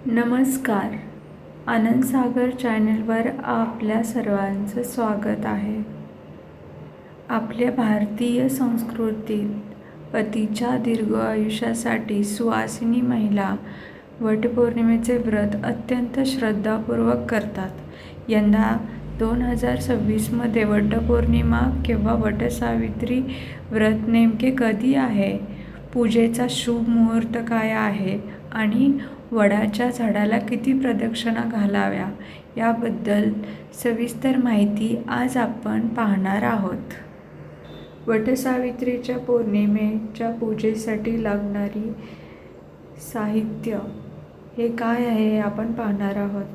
नमस्कार. आनंद सागर चॅनलवर आपल्या सर्वांचं स्वागत आहे. आपल्या भारतीय संस्कृतीत पतीच्या दीर्घ आयुष्यासाठी सुवासिनी महिला वटपौर्णिमेचे व्रत अत्यंत श्रद्धापूर्वक करतात. यंदा 2026मध्ये वटपौर्णिमा किंवा वटसावित्री व्रत नेमके कधी आहे, पूजेचा शुभ मुहूर्त काय आहे आणि वडाच्या झाडाला किती प्रदक्षिणा घालाव्या याबद्दल सविस्तर माहिती आज आपण पाहणार आहोत. वटसावित्रीच्या पौर्णिमेच्या पूजेसाठी लागणारी साहित्य हे काय आहे हे आपण पाहणार आहोत.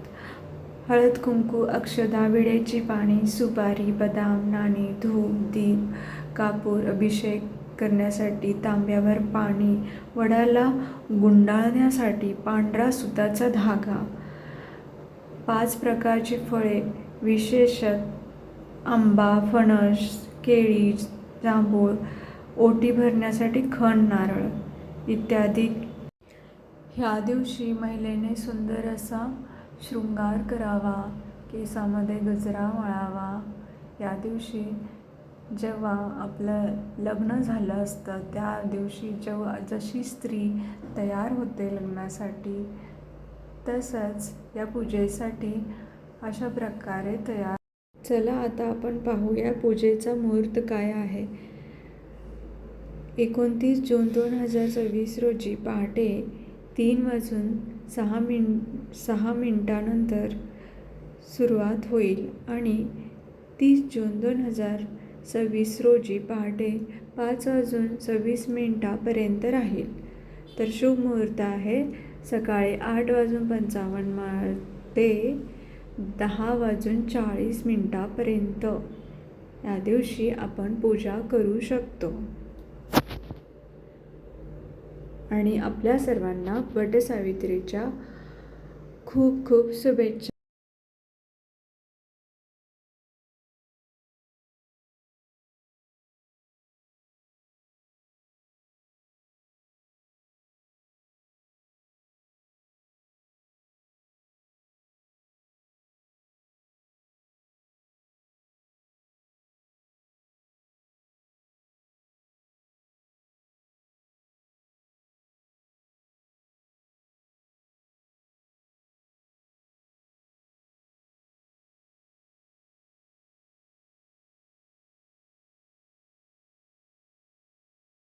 हळद, कुंकू, अक्षता, विड्याची पाने, सुपारी, बदाम, नाणे, धूप, दीप, कापूर, अभिषेक करण्यासाठी तांब्यावर पाणी, वडाला गुंडाळण्यासाठी पांढरा सुताचा धागा, 5 प्रकारची फळे, विशेषत आंबा, फणस, केळी, जांभूळ, ओटी भरण्यासाठी खण नारळ इत्यादी. ह्या दिवशी महिलेने सुंदर असा शृंगार करावा, केसामध्ये गजरा मळावा. या दिवशी जेव्हा आपलं लग्न झालं असतं त्या दिवशी जेव्हा जशी स्त्री तयार होते लग्नासाठी, तसंच या पूजेसाठी अशा प्रकारे तयार. चला आता आपण पाहूया पूजेचा मुहूर्त काय आहे. 29 जून 2026 रोजी पहाटे 3:06 सुरुवात होईल आणि 30 जून 2026 रोजी पहाटे 5:26 राहील. तर शुभ मुहूर्त आहे सकाळी 8:55 ते 10:40 या दिवशी आपण पूजा करू शकतो. आणि आपल्या सर्वांना वटसावित्रीच्या खूप खूप शुभेच्छा.